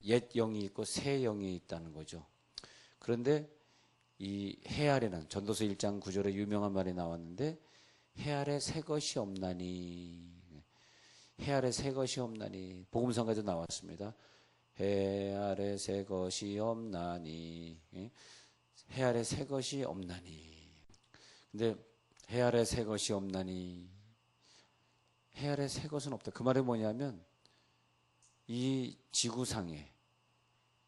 옛 영이 있고 새 영이 있다는 거죠. 그런데 이 해 아래는 전도서 1장 9절에 유명한 말이 나왔는데 해 아래 새 것이 없나니, 해 아래 새 것이 없나니, 복음성가에도 나왔습니다. 해 아래 새 것이 없나니, 해 아래 새 것이 없나니. 근데 해 아래 새 것이 없나니, 해 아래 새 것은 없다. 그 말이 뭐냐면 이 지구상에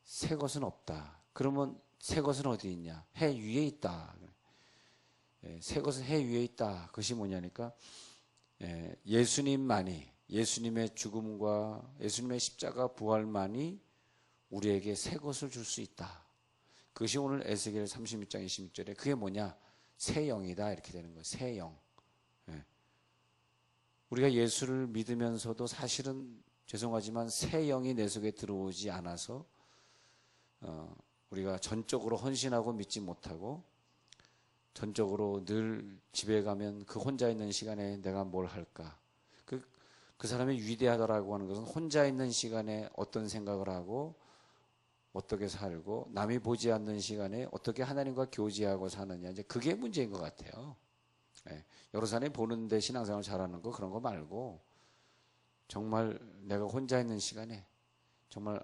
새 것은 없다. 그러면 새 것은 어디 있냐? 해 위에 있다. 새 것은 해 위에 있다. 그것이 뭐냐니까 예수님만이, 예수님의 죽음과 예수님의 십자가 부활만이 우리에게 새 것을 줄 수 있다. 그것이 오늘 에스겔 36장 26절에 그게 뭐냐? 새 영이다. 이렇게 되는 거예요. 새 영. 우리가 예수를 믿으면서도 사실은 죄송하지만 새 영이 내 속에 들어오지 않아서 우리가 전적으로 헌신하고 믿지 못하고 전적으로 늘 집에 가면 그 혼자 있는 시간에 내가 뭘 할까? 그 사람이 위대하다라고 하는 것은 혼자 있는 시간에 어떤 생각을 하고 어떻게 살고 남이 보지 않는 시간에 어떻게 하나님과 교제하고 사느냐, 이제 그게 문제인 것 같아요. 여러 사람이 보는데 신앙생활 잘하는 거 그런 거 말고 정말 내가 혼자 있는 시간에 정말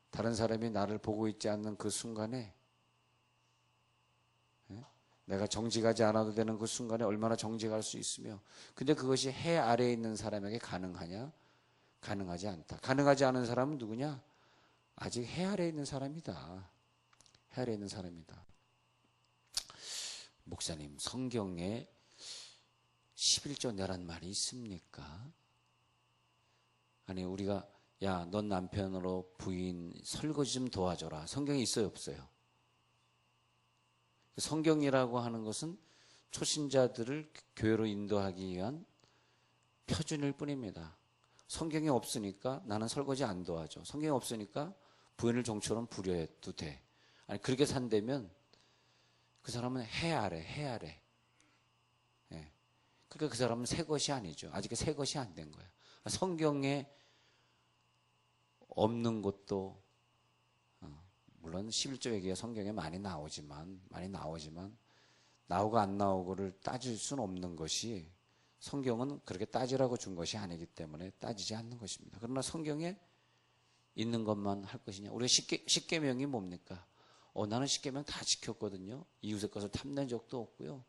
다른 사람이 나를 보고 있지 않는 그 순간에 내가 정직하지 않아도 되는 그 순간에 얼마나 정직할 수 있으며, 근데 그것이 해 아래에 있는 사람에게 가능하냐? 가능하지 않다. 가능하지 않은 사람은 누구냐? 아직 해 아래에 있는 사람이다. 해 아래에 있는 사람이다. 목사님, 성경에 11조 내란 말이 있습니까? 아니, 우리가 야, 넌 남편으로 부인 설거지 좀 도와줘라. 성경에 있어요, 없어요? 성경이라고 하는 것은 초신자들을 교회로 인도하기 위한 표준일 뿐입니다. 성경이 없으니까 나는 설거지 안 도와줘. 성경이 없으니까 부인을 종처럼 부려도 돼. 아니, 그렇게 산다면 그 사람은 해 아래. 그러니까 그 사람은 새 것이 아니죠. 아직 새 것이 안 된 거야. 성경에 없는 것도 물론 11조 얘기가 성경에 많이 나오지만 나오고 안 나오고를 따질 수는 없는 것이, 성경은 그렇게 따지라고 준 것이 아니기 때문에 따지지 않는 것입니다. 그러나 성경에 있는 것만 할 것이냐? 우리가 십계명이 뭡니까? 나는 십계명 다 지켰거든요. 이웃의 것을 탐낸 적도 없고요.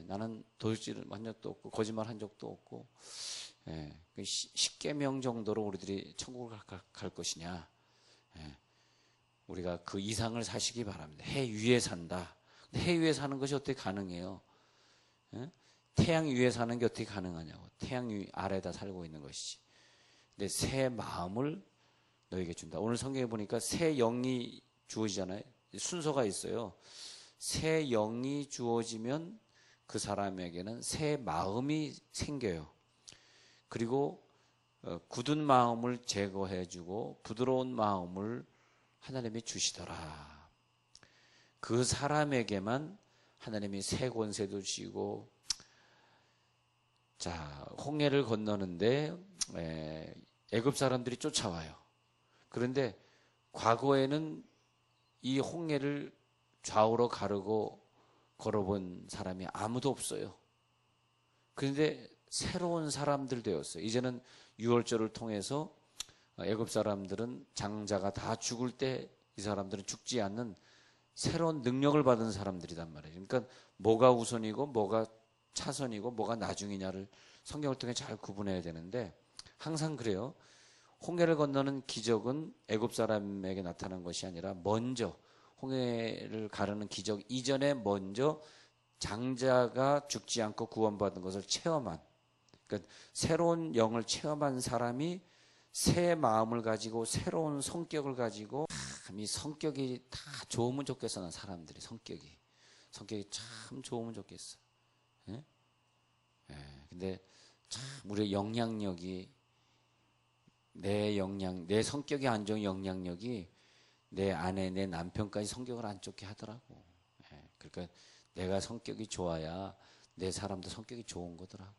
나는 도둑질을 한 적도 없고 거짓말 한 적도 없고, 십계명 정도로 우리들이 천국을 갈 것이냐? 우리가 그 이상을 사시기 바랍니다. 해 위에 산다. 근데 해 위에 사는 것이 어떻게 가능해요? 태양 위에 사는 게 어떻게 가능하냐고. 태양 위 아래에다 살고 있는 것이지. 근데 새 마음을 너에게 준다. 오늘 성경에 보니까 새 영이 주어지잖아요. 순서가 있어요. 새 영이 주어지면 그 사람에게는 새 마음이 생겨요. 그리고 굳은 마음을 제거해주고 부드러운 마음을 하나님이 주시더라. 그 사람에게만 하나님이 새 권세도 주시고, 자, 홍해를 건너는데 애굽 사람들이 쫓아와요. 그런데 과거에는 이 홍해를 좌우로 가르고 걸어본 사람이 아무도 없어요. 그런데 새로운 사람들 되었어요. 이제는 유월절을 통해서 애굽 사람들은 장자가 다 죽을 때 이 사람들은 죽지 않는 새로운 능력을 받은 사람들이란 말이에요. 그러니까 뭐가 우선이고 뭐가 차선이고 뭐가 나중이냐를 성경을 통해 잘 구분해야 되는데, 항상 그래요. 홍해를 건너는 기적은 애굽 사람에게 나타난 것이 아니라 먼저 홍해를 가르는 기적 이전에 먼저 장자가 죽지 않고 구원받은 것을 체험한, 그러니까 새로운 영을 체험한 사람이 새 마음을 가지고 새로운 성격을 가지고, 이 성격이 다 좋으면 좋겠어. 난 사람들이 성격이 참 좋으면 좋겠어. 근데 참 우리의 영향력이, 내 성격이 안 좋은 영향력이 내 아내, 내 남편까지 성격을 안 좋게 하더라고. 그러니까 내가 성격이 좋아야 내 사람도 성격이 좋은 거더라고.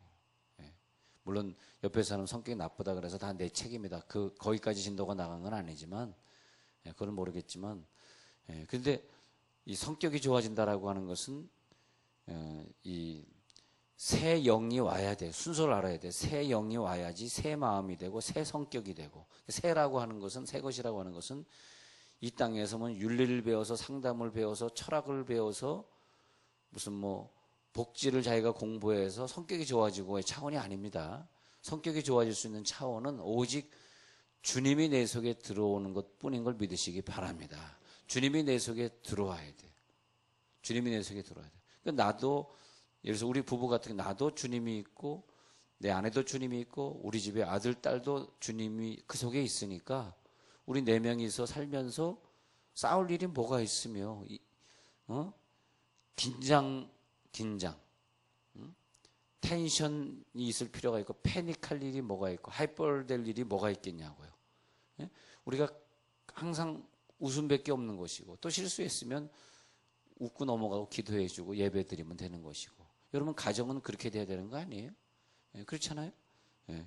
물론 옆에 사람 성격이 나쁘다 그래서 다 내 책임이다. 거기까지 진도가 나간 건 아니지만, 그건 모르겠지만, 그런데 이 성격이 좋아진다라고 하는 것은 이 새 영이 와야 돼. 순서를 알아야 돼. 새 영이 와야지 새 마음이 되고 새 성격이 되고. 새라고 하는 것은, 새 것이라고 하는 것은 이 땅에서는 윤리를 배워서 상담을 배워서 철학을 배워서 무슨 뭐 복지를 자기가 공부해서 성격이 좋아지고의 차원이 아닙니다. 성격이 좋아질 수 있는 차원은 오직 주님이 내 속에 들어오는 것 뿐인 걸 믿으시기 바랍니다. 주님이 내 속에 들어와야 돼. 주님이 내 속에 들어와야 돼. 그러니까 나도, 예를 들어서 우리 부부 같은 게 나도 주님이 있고 내 아내도 주님이 있고 우리 집에 아들, 딸도 주님이 그 속에 있으니까 우리 네 명이서 살면서 싸울 일이 뭐가 있으며, 긴장, 텐션이 있을 필요가 있고 패닉할 일이 뭐가 있고 하이퍼 될 일이 뭐가 있겠냐고요. 우리가 항상 웃음밖에 없는 것이고 또 실수했으면 웃고 넘어가고 기도해주고 예배드리면 되는 것이고. 여러분 가정은 그렇게 돼야 되는 거 아니에요? 그렇잖아요?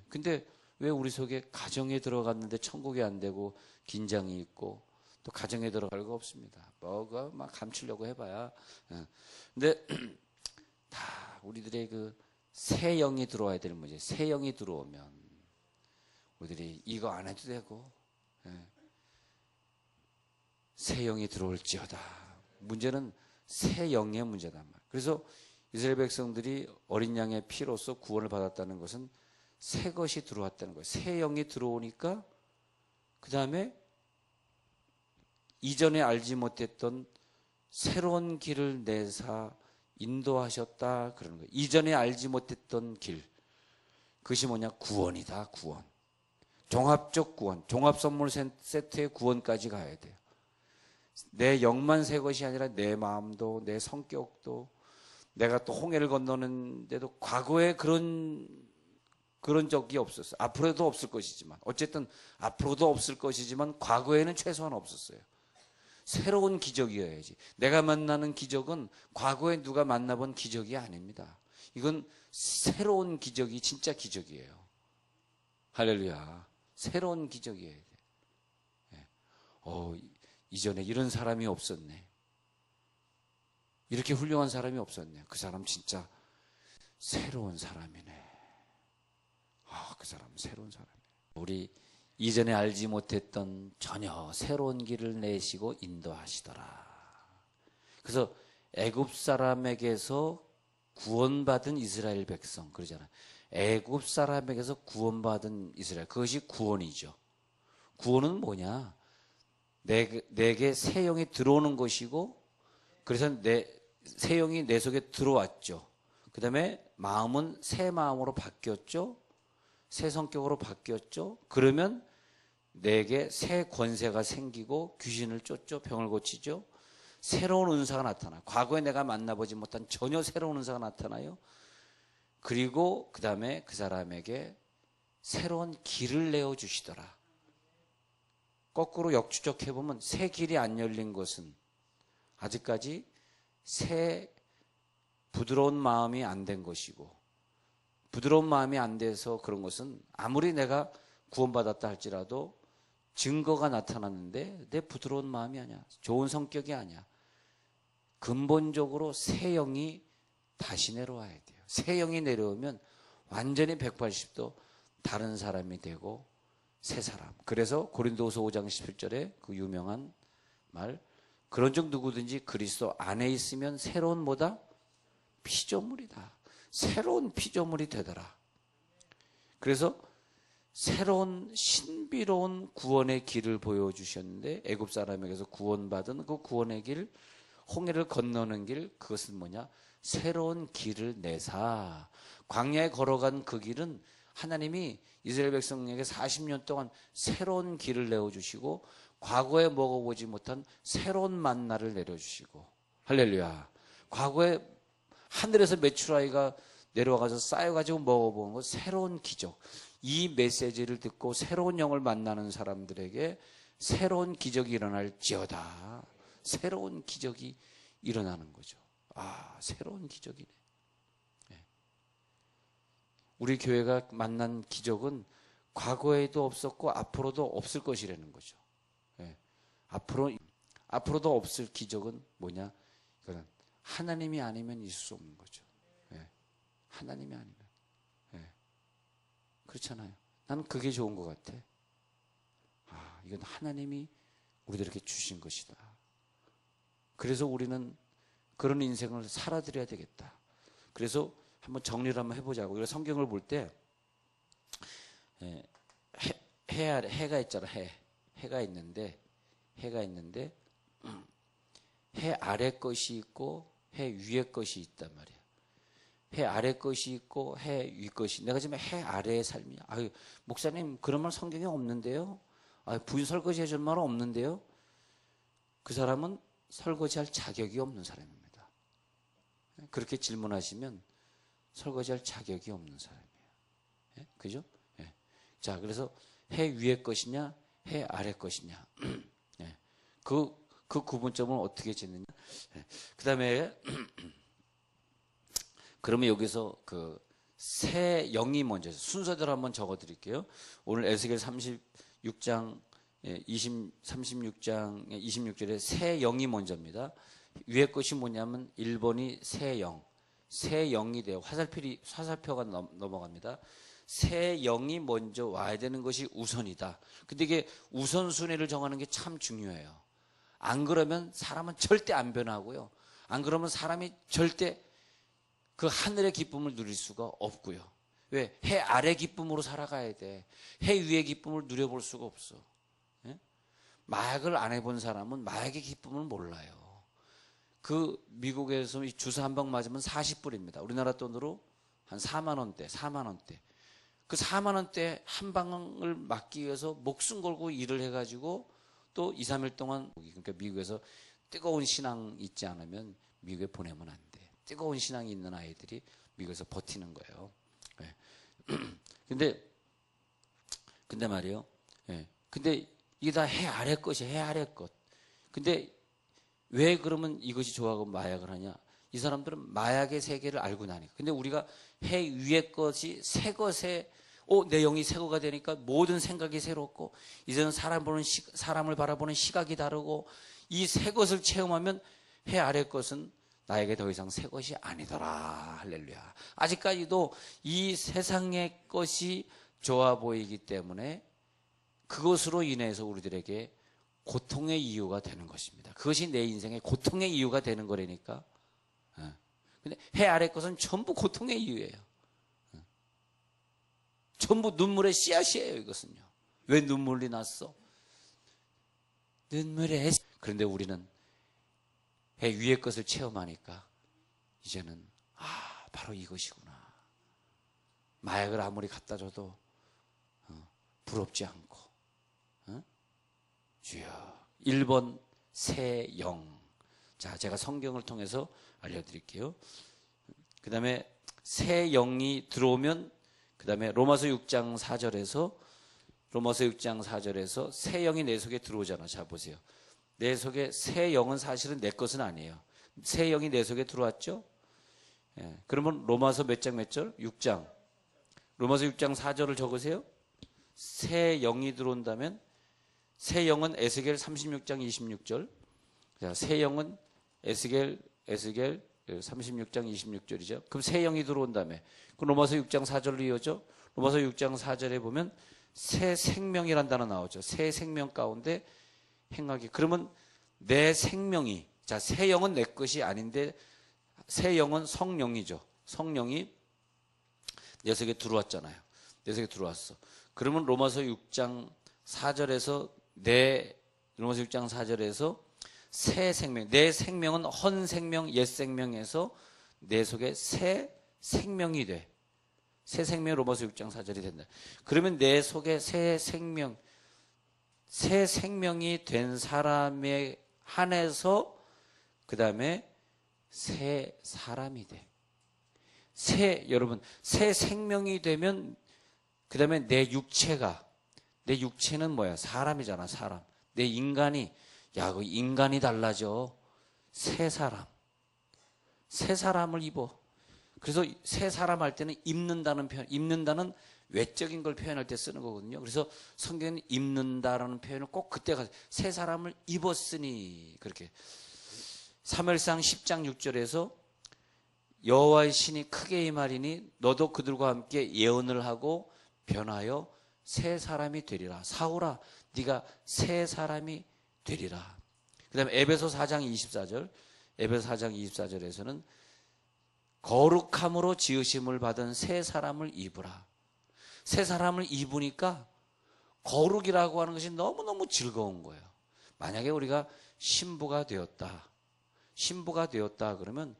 근데 왜 우리 속에 가정에 들어갔는데 천국이 안 되고 긴장이 있고 또 가정에 들어갈 거 없습니다. 뭐가 막 감추려고 해봐야. 근데 다 우리들의 그 새 영이 들어와야 될 문제. 새 영이 들어오면 우리들이 이거 안 해도 되고, 새 영이 들어올지어다. 문제는 새 영의 문제단 말이에요. 그래서 이스라엘 백성들이 어린 양의 피로서 구원을 받았다는 것은 새 것이 들어왔다는 거예요. 새 영이 들어오니까 그 다음에 이전에 알지 못했던 새로운 길을 내사 인도하셨다 그러는 거예요. 이전에 알지 못했던 길, 그것이 뭐냐? 구원이다. 구원. 종합적 구원, 종합선물 세트의 구원까지 가야 돼요. 내 영만 새 것이 아니라 내 마음도, 내 성격도, 내가 또 홍해를 건너는데도 과거에 그런 적이 없었어요. 앞으로도 없을 것이지만, 어쨌든 앞으로도 없을 것이지만 과거에는 최소한 없었어요. 새로운 기적이어야지. 내가 만나는 기적은 과거에 누가 만나본 기적이 아닙니다. 이건 새로운 기적이 진짜 기적이에요. 할렐루야. 새로운 기적이어야 돼. 이전에 이런 사람이 없었네. 이렇게 훌륭한 사람이 없었네. 그 사람 진짜 새로운 사람이네. 그 사람 새로운 사람이네. 우리 이전에 알지 못했던 전혀 새로운 길을 내시고 인도하시더라. 그래서 애굽 사람에게서 구원받은 이스라엘 백성, 그러잖아요. 애굽 사람에게서 구원받은 이스라엘, 그것이 구원이죠. 구원은 뭐냐? 내게 새 영이 들어오는 것이고, 그래서 새 영이 내 속에 들어왔죠. 그 다음에 마음은 새 마음으로 바뀌었죠. 새 성격으로 바뀌었죠. 그러면 내게 새 권세가 생기고 귀신을 쫓죠. 병을 고치죠. 새로운 은사가 나타나. 과거에 내가 만나보지 못한 전혀 새로운 은사가 나타나요. 그리고 그 다음에 그 사람에게 새로운 길을 내어주시더라. 거꾸로 역추적해보면 새 길이 안 열린 것은 아직까지 새 부드러운 마음이 안 된 것이고, 부드러운 마음이 안 돼서 그런 것은 아무리 내가 구원받았다 할지라도 증거가 나타났는데 내 부드러운 마음이 아니야. 좋은 성격이 아니야. 근본적으로 새 영이 다시 내려와야 돼요. 새 영이 내려오면 완전히 180도 다른 사람이 되고 새 사람. 그래서 고린도후서 5장 17절에 그 유명한 말, 그런즉 누구든지 그리스도 안에 있으면 새로운 뭐다? 피조물이다. 새로운 피조물이 되더라. 그래서 새로운 신비로운 구원의 길을 보여주셨는데, 애굽 사람에게서 구원받은 그 구원의 길, 홍해를 건너는 길, 그것은 뭐냐? 새로운 길을 내사. 광야에 걸어간 그 길은 하나님이 이스라엘 백성에게 40년 동안 새로운 길을 내어주시고 과거에 먹어보지 못한 새로운 만나를 내려주시고, 할렐루야. 과거에 하늘에서 메추라기가 내려와가지고 쌓여가지고 먹어본 것, 새로운 기적. 이 메시지를 듣고 새로운 영을 만나는 사람들에게 새로운 기적이 일어날지어다. 새로운 기적이 일어나는 거죠. 새로운 기적이네. 우리 교회가 만난 기적은 과거에도 없었고 앞으로도 없을 것이라는 거죠. 앞으로도 없을 기적은 뭐냐? 이거는 하나님이 아니면 있을 수 없는 거죠. 예. 하나님이 아니면. 예. 그렇잖아요. 나는 그게 좋은 것 같아. 아, 이건 하나님이 우리들에게 주신 것이다. 그래서 우리는 그런 인생을 살아드려야 되겠다. 그래서 한번 정리를 한번 해보자고. 우리가 성경을 볼 때 해가 있잖아. 해가 있는데 해 아래 것이 있고 해 위에 것이 있단 말이야. 해 아래 것이 있고 해 위 것이. 내가 지금 해 아래의 삶이야. 아유, 목사님 그런 말 성경에 없는데요. 아, 부인 설거지 해줄 말은 없는데요. 그 사람은 설거지할 자격이 없는 사람입니다. 그렇게 질문하시면 설거지할 자격이 없는 사람이에요. 예? 그죠? 예. 자, 그래서 해 위의 것이냐, 해 아래 것이냐. 예. 그 구분점을 어떻게 짓느냐. 예. 그 다음에, 그러면 여기서 새 영이 먼저, 순서대로 한번 적어 드릴게요. 오늘 에스겔 36장, 36장의 26절에 새 영이 먼저입니다. 위에 것이 뭐냐면 1번이 새 영. 새 영이 돼요. 화살표가 넘어갑니다. 새 영이 먼저 와야 되는 것이 우선이다. 근데 이게 우선순위를 정하는 게 참 중요해요. 안 그러면 사람은 절대 안 변하고요. 안 그러면 사람이 절대 그 하늘의 기쁨을 누릴 수가 없고요. 왜? 해 아래 기쁨으로 살아가야 돼. 해 위의 기쁨을 누려볼 수가 없어. 예? 마약을 안 해본 사람은 마약의 기쁨을 몰라요. 미국에서 주사 한 방 맞으면 40불입니다. 우리나라 돈으로 한 4만 원대. 그 4만 원대 한 방을 맞기 위해서 목숨 걸고 일을 해가지고 또 2, 3일 동안, 그러니까 미국에서 뜨거운 신앙 있지 않으면 미국에 보내면 안 돼. 뜨거운 신앙이 있는 아이들이 미국에서 버티는 거예요. 네. 근데 말이에요. 네. 근데 이게 다 해 아래 것이야, 해 아래 것. 근데 왜 그러면 이것이 좋아하고 마약을 하냐? 이 사람들은 마약의 세계를 알고 나니까. 근데 우리가 해 위의 것이 새 것에, 내 영이 새 거가 되니까 모든 생각이 새롭고, 이제는 사람을 바라보는 시각이 다르고, 이 새 것을 체험하면 해 아래 것은 나에게 더 이상 새 것이 아니더라. 할렐루야. 아직까지도 이 세상의 것이 좋아 보이기 때문에 그것으로 인해서 우리들에게 고통의 이유가 되는 것입니다. 그것이 내 인생의 고통의 이유가 되는 거라니까. 근데 해 아래 것은 전부 고통의 이유예요. 전부 눈물의 씨앗이에요, 이것은요. 왜 눈물이 났어? 그런데 우리는 해 위의 것을 체험하니까 이제는 바로 이것이구나. 마약을 아무리 갖다 줘도 부럽지 않고. 주여. 1번 새 영. 자, 제가 성경을 통해서 알려드릴게요. 그 다음에 새 영이 들어오면, 그 다음에 로마서 6장 4절에서 새 영이 내 속에 들어오잖아. 자, 보세요. 내 속에 새 영은 사실은 내 것은 아니에요. 새 영이 내 속에 들어왔죠? 예, 그러면 로마서 몇 장 몇 절? 6장. 로마서 6장 4절을 적으세요. 새 영이 들어온다면, 새 영은 에스겔 36장 26절. 자, 새 영은 에스겔 36장 26절이죠. 그럼 새 영이 들어온다며. 그 로마서 6장 4절로 이어져. 로마서 6장 4절에 보면 새 생명이란 단어 나오죠. 새 생명 가운데 행하기. 그러면 내 생명이, 자, 새 영은 내 것이 아닌데 새 영은 성령이죠. 성령이 내 속에 들어왔잖아요. 내 속에 들어왔어. 그러면 로마서 6장 4절에서 새 생명, 내 생명은 헌 생명, 옛 생명에서 내 속에 새 생명이 돼. 새 생명이 로마서 6장 4절이 된다. 그러면 내 속에 새 생명이 된 사람에 한해서 그 다음에 새 사람이 돼. 여러분, 새 생명이 되면 그 다음에 내 육체는 뭐야? 사람이잖아, 사람. 내 인간이, 그 인간이 달라져. 새 사람을 입어. 그래서 새 사람 할 때는 입는다는 외적인 걸 표현할 때 쓰는 거거든요. 그래서 성경은 입는다라는 표현을 꼭 그때 가서 새 사람을 입었으니 그렇게 사무엘상 10장 6절에서 여호와의 신이 크게 임하리니 너도 그들과 함께 예언을 하고 변하여 새 사람이 되리라. 사울아 네가 새 사람이 되리라. 그 다음에 에베소 4장 24절 에베소 4장 24절에서는 거룩함으로 지으심을 받은 새 사람을 입으라. 새 사람을 입으니까 거룩이라고 하는 것이 너무너무 즐거운 거예요. 만약에 우리가 신부가 되었다 그러면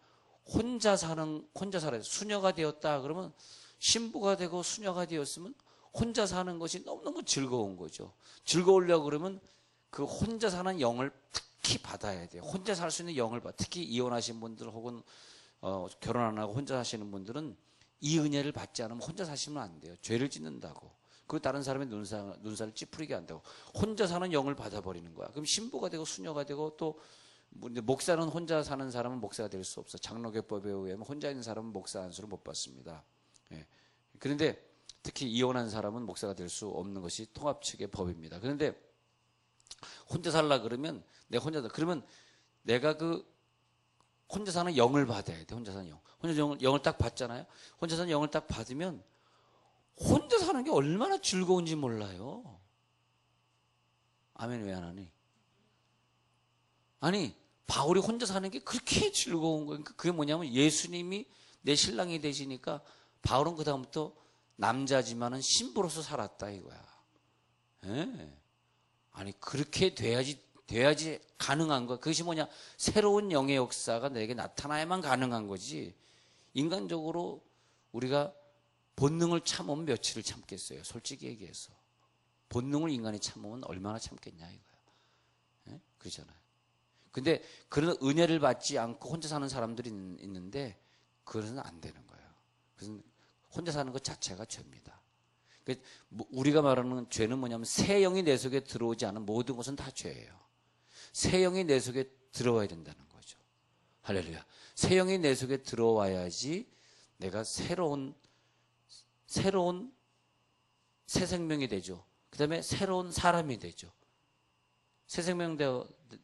혼자 살아야 수녀가 되었다 그러면 신부가 되고 수녀가 되었으면 혼자 사는 것이 너무너무 즐거운 거죠. 즐거우려고 그러면 그 혼자 사는 영을 특히 받아야 돼요. 혼자 살 수 있는 영을 받아. 특히 이혼하신 분들 혹은 결혼 안 하고 혼자 사시는 분들은 이 은혜를 받지 않으면 혼자 사시면 안 돼요. 죄를 짓는다고. 그리고 다른 사람의 눈살을 찌푸리게 한다고. 혼자 사는 영을 받아버리는 거야. 그럼 신부가 되고 수녀가 되고 또 목사는 혼자 사는 사람은 목사가 될 수 없어. 장로교법에 의하면 혼자 있는 사람은 목사 안수를 못 받습니다. 예. 그런데 특히 이혼한 사람은 목사가 될 수 없는 것이 통합 측의 법입니다. 그런데 혼자 살라 그러면 그러면 내가 그 혼자 사는 영을 받아야 돼. 혼자 사는 영. 혼자 영을 딱 받잖아요. 혼자 사는 영을 딱 받으면 혼자 사는 게 얼마나 즐거운지 몰라요. 아멘. 왜 안 하니? 아니 바울이 혼자 사는 게 그렇게 즐거운 거예요. 그게 뭐냐면 예수님이 내 신랑이 되시니까 바울은 그 다음부터 남자지만은 신부로서 살았다 이거야. 예. 아니 그렇게 돼야지 가능한 거. 그것이 뭐냐? 새로운 영의 역사가 내게 나타나야만 가능한 거지. 인간적으로 우리가 본능을 참으면 며칠을 참겠어요. 솔직히 얘기해서. 본능을 인간이 참으면 얼마나 참겠냐 이거야. 예? 그러잖아요. 근데 그런 은혜를 받지 않고 혼자 사는 사람들이 있는데 그것은 안 되는 거예요. 그래서 혼자 사는 것 자체가 죄입니다. 우리가 말하는 죄는 뭐냐면 새 영이 내 속에 들어오지 않은 모든 것은 다 죄예요. 새 영이 내 속에 들어와야 된다는 거죠. 할렐루야. 새 영이 내 속에 들어와야지 내가 새로운 새 생명이 되죠. 그 다음에 새로운 사람이 되죠. 새 생명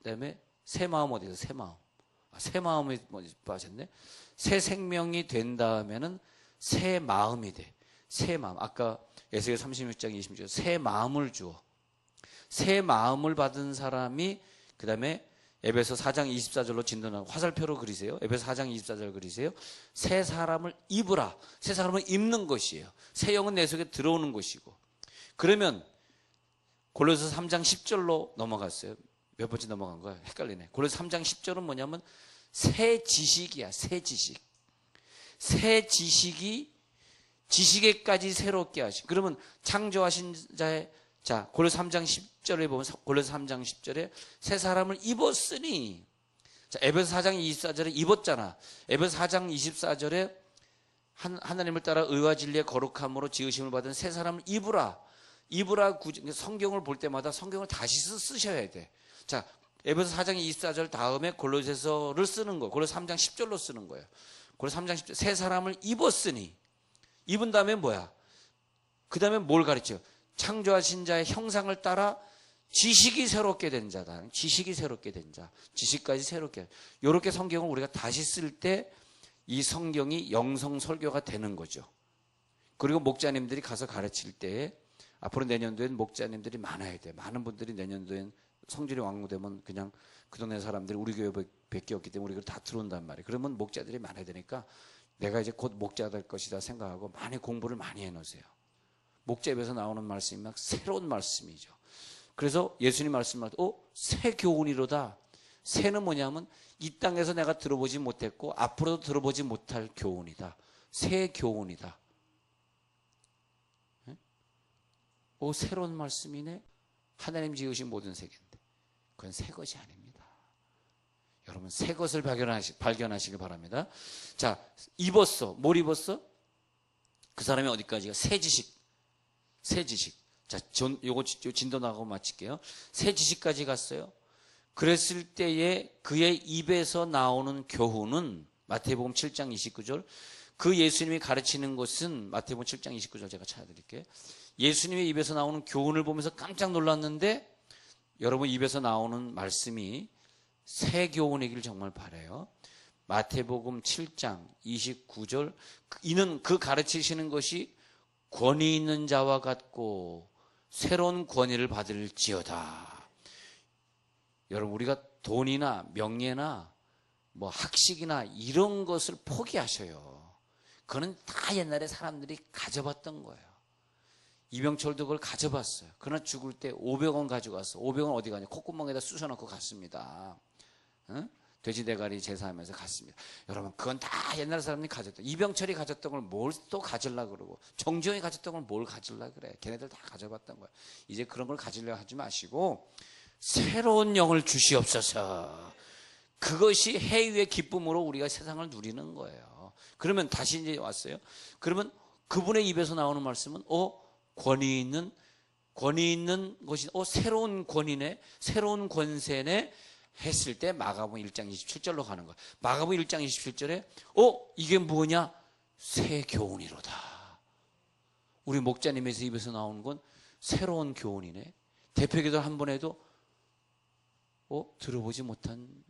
다음에 새 마음 어디서 새 마음. 새 마음이 빠졌네. 새 생명이 된 다음에는 새 마음이 돼. 새 마음. 아까 에스겔 36장 26절 새 마음을 주어. 새 마음을 받은 사람이 그 다음에 에베소 4장 24절로 진도나고 화살표로 그리세요. 에베소 4장 24절 그리세요. 새 사람을 입으라. 새 사람을 입는 것이에요. 새 영은 내 속에 들어오는 것이고. 그러면 골로새 3장 10절로 넘어갔어요. 몇 번째 넘어간 거야? 헷갈리네. 골로새 3장 10절은 뭐냐면 새 지식이야. 새 지식. 새 지식이 지식에까지 새롭게 하신. 그러면 창조하신 자의 골로새 3장 10절에 보면 골로새 3장 10절에 새 사람을 입었으니. 에베소 4장 24절에 입었잖아. 에베소 4장 24절에 하나님을 따라 의와 진리의 거룩함으로 지으심을 받은 새 사람을 입으라. 성경을 볼 때마다 성경을 다시 쓰셔야 돼. 자, 에베소 4장 24절 다음에 골로새서를 쓰는 거예요. 골로새 3장 10절로 쓰는 거예요. 골로새 3장 10절 새 사람을 입었으니. 입은 다음에 뭐야? 그 다음에 뭘 가르쳐요? 창조하신 자의 형상을 따라 지식이 새롭게 된 자다. 지식이 새롭게 된 자. 지식까지 새롭게. 이렇게 성경을 우리가 다시 쓸 때 이 성경이 영성 설교가 되는 거죠. 그리고 목자님들이 가서 가르칠 때에 앞으로 내년도엔 목자님들이 많아야 돼. 많은 분들이 내년도엔 성질이 왕궁되면 그냥 그 동네 사람들이 우리 교회 밖에 없기 때문에 우리가 다 들어온단 말이에요. 그러면 목자들이 많아야 되니까 내가 이제 곧 목자가 될 것이다 생각하고 많이 공부를 많이 해놓으세요. 목자 입에서 나오는 말씀이 막 새로운 말씀이죠. 그래서 예수님 말씀을 새 교훈이로다. 새는 뭐냐면 이 땅에서 내가 들어보지 못했고 앞으로도 들어보지 못할 교훈이다. 새 교훈이다. 새로운 말씀이네. 하나님 지으신 모든 세계인데 그건 새 것이 아닙니다. 여러분 새 것을 발견하시길 바랍니다. 자, 입었어. 뭘 입었어? 그 사람이 어디까지가? 새 지식. 자, 요거 진도 나가고 마칠게요. 새 지식까지 갔어요. 그랬을 때에 그의 입에서 나오는 교훈은 마태복음 7장 29절 그 예수님이 가르치는 것은 마태복음 7장 29절 제가 찾아드릴게요. 예수님의 입에서 나오는 교훈을 보면서 깜짝 놀랐는데 여러분 입에서 나오는 말씀이 새 교훈이길 정말 바라요. 마태복음 7장 29절 이는 그 가르치시는 것이 권위 있는 자와 같고 새로운 권위를 받을지어다. 여러분 우리가 돈이나 명예나 뭐 학식이나 이런 것을 포기하셔요. 그거는 다 옛날에 사람들이 가져봤던 거예요. 이병철도 그걸 가져봤어요. 그러나 죽을 때 500원 가져갔어. 500원 어디 가냐? 콧구멍에다 쑤셔놓고 갔습니다. 응? 돼지 대가리 제사하면서 갔습니다. 여러분 그건 다 옛날 사람들이 가졌다. 이병철이 가졌던 걸 뭘 또 가지려고 그러고 정지용이 가졌던 걸 뭘 가지려고 그래. 걔네들 다 가져봤던 거야. 이제 그런 걸 가지려고 하지 마시고 새로운 영을 주시옵소서. 그것이 해유의 기쁨으로 우리가 세상을 누리는 거예요. 그러면 다시 이제 왔어요. 그러면 그분의 입에서 나오는 말씀은 권위 있는 것이 새로운 권위네, 새로운 권세네 했을 때 마가복음 1장 27절로 가는 거야. 마가복음 1장 27절에 이게 뭐냐? 새 교훈이로다. 우리 목자님의 입에서 나오는 건 새로운 교훈이네. 대표기도를 한 번 해도 들어보지 못한,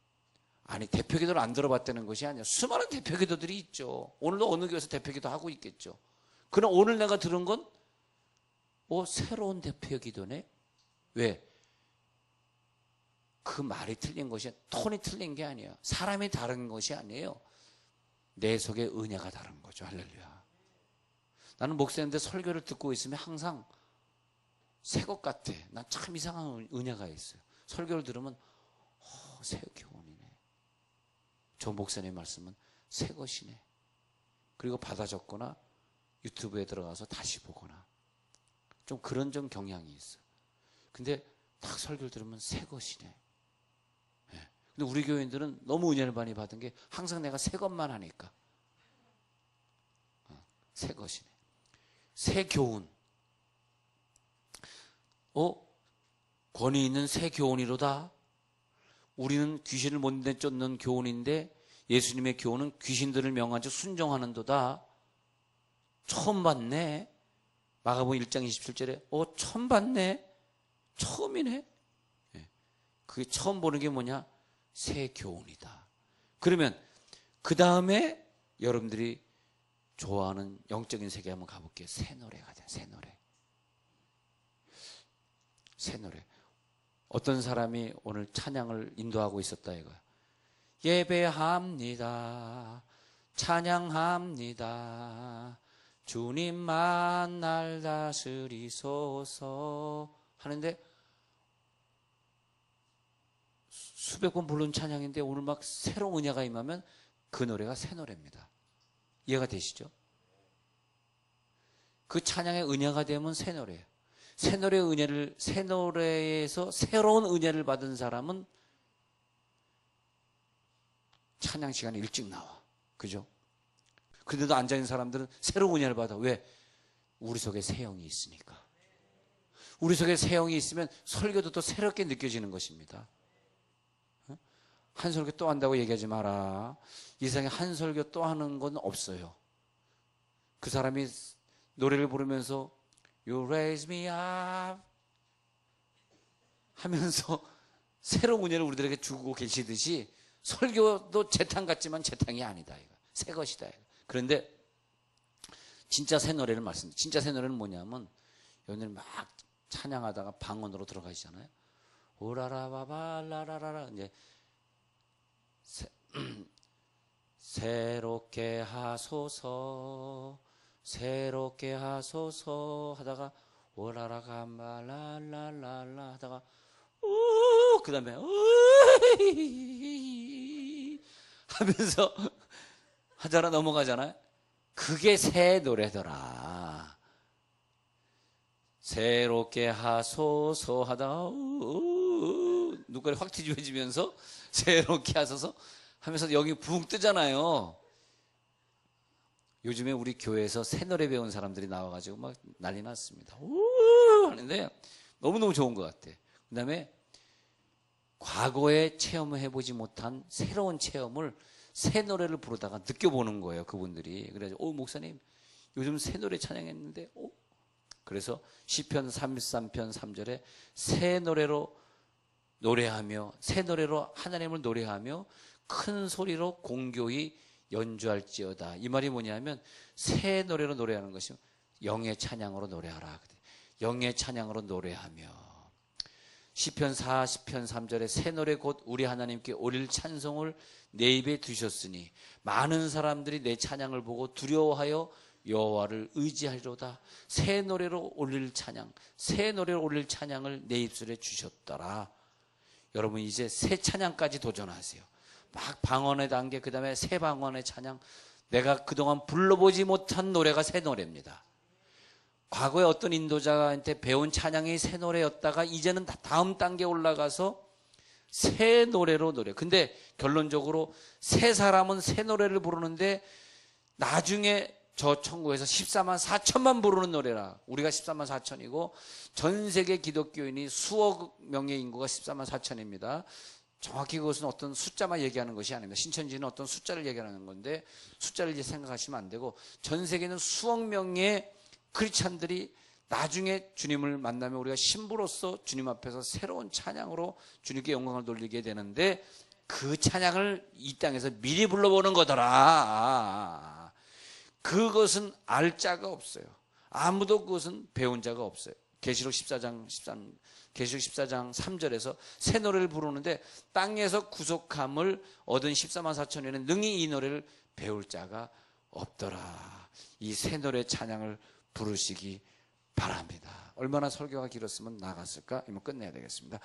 아니 대표기도를 안 들어봤다는 것이 아니야. 수많은 대표기도들이 있죠. 오늘도 어느 교회에서 대표기도 하고 있겠죠. 그러나 오늘 내가 들은 건 새로운 대표기도네. 왜? 그 말이 틀린 것이, 톤이 틀린 게 아니에요. 사람이 다른 것이 아니에요. 내 속의 은혜가 다른 거죠. 할렐루야. 나는 목사님들 설교를 듣고 있으면 항상 새 것 같아. 난 참 이상한 은혜가 있어요. 설교를 들으면 새 교훈이네. 저 목사님 말씀은 새 것이네. 그리고 받아 적거나 유튜브에 들어가서 다시 보거나 좀 그런 경향이 있어. 근데 딱 설교를 들으면 새 것이네. 근데 우리 교인들은 너무 은혜를 많이 받은 게 항상 내가 새 것만 하니까 새 것이네. 새 교훈. 권위 있는 새 교훈이로다. 우리는 귀신을 못 내쫓는 교훈인데 예수님의 교훈은 귀신들을 명한 즉 순종하는도다. 처음 봤네. 마가복음 1장 27절에 처음 봤네. 처음이네. 그게 처음 보는 게 뭐냐? 새 교훈이다. 그러면 그 다음에 여러분들이 좋아하는 영적인 세계 한번 가볼게요. 새 노래 가자. 새 노래. 새 노래. 어떤 사람이 오늘 찬양을 인도하고 있었다 이거야. 예배합니다. 찬양합니다. 주님만 날 다스리소서 하는데 수백 번 부른 찬양인데 오늘 막 새로운 은혜가 임하면 그 노래가 새 노래입니다. 이해가 되시죠? 그 찬양의 은혜가 되면 새 노래예요. 새 노래에서 새로운 은혜를 받은 사람은 찬양 시간에 일찍 나와. 그죠? 그런데도 앉아있는 사람들은 새로운 은혜를 받아. 왜? 우리 속에 새 영이 있으니까. 우리 속에 새 영이 있으면 설교도 또 새롭게 느껴지는 것입니다. 한 설교 또 한다고 얘기하지 마라. 이 세상에 한 설교 또 하는 건 없어요. 그 사람이 노래를 부르면서 You raise me up 하면서 새로운 은혜를 우리들에게 주고 계시듯이 설교도 재탕 같지만 재탕이 아니다. 이거. 새 것이다. 이거. 그런데 진짜 새 노래를 말씀드립니다. 진짜 새 노래는 뭐냐면 여러분들이 막 찬양하다가 방언으로 들어가시잖아요. 오라라바발라라라라 이제 새롭게 하소서 새롭게 하소서 하다가 오라라가 말랄랄랄라 하다가 그 다음에 하면서 하다가 넘어가잖아요. 그게 새 노래더라. 새롭게 하소서 하다가 눈깔이 확 뒤집어지면서 새롭게 하소서 하면서 여기 붕 뜨잖아요. 요즘에 우리 교회에서 새 노래 배운 사람들이 나와가지고 막 난리 났습니다. 하는데 너무너무 좋은 것 같아. 그 다음에 과거에 체험을 해보지 못한 새로운 체험을 새 노래를 부르다가 느껴보는 거예요, 그분들이. 그래서 목사님 요즘 새 노래 찬양했는데 그래서 시편 33편 3절에 새 노래로 노래하며 새 노래로 하나님을 노래하며 큰 소리로 공교히 연주할지어다. 이 말이 뭐냐면 새 노래로 노래하는 것이 영의 찬양으로 노래하라. 영의 찬양으로 노래하며 시편 40편 3절에 새 노래 곧 우리 하나님께 올릴 찬송을 내 입에 두셨으니 많은 사람들이 내 찬양을 보고 두려워하여 여호와를 의지하리로다. 새 노래로 올릴 찬양, 새 노래로 올릴 찬양을 내 입술에 주셨더라. 여러분 이제 새 찬양까지 도전하세요. 막 방언의 단계, 그 다음에 새 방언의 찬양. 내가 그동안 불러보지 못한 노래가 새 노래입니다. 과거에 어떤 인도자한테 배운 찬양이 새 노래였다가 이제는 다음 단계에 올라가서 새 노래로 노래. 근데 결론적으로 새 사람은 새 노래를 부르는데 나중에 저 천국에서 14만 4천만 부르는 노래라. 우리가 14만 4천이고 전 세계 기독교인이 수억 명의 인구가 14만 4천입니다. 정확히 그것은 어떤 숫자만 얘기하는 것이 아닙니다. 신천지는 어떤 숫자를 얘기하는 건데 숫자를 이제 생각하시면 안 되고 전 세계는 수억 명의 크리스찬들이 나중에 주님을 만나면 우리가 신부로서 주님 앞에서 새로운 찬양으로 주님께 영광을 돌리게 되는데 그 찬양을 이 땅에서 미리 불러보는 거더라. 그것은 알 자가 없어요. 아무도 그것은 배운 자가 없어요. 계시록 14장 3절에서 새 노래를 부르는데 땅에서 구속함을 얻은 14만 4천에는 능히 이 노래를 배울 자가 없더라. 이 새 노래 찬양을 부르시기 바랍니다. 얼마나 설교가 길었으면 나갔을까? 이만 끝내야 되겠습니다.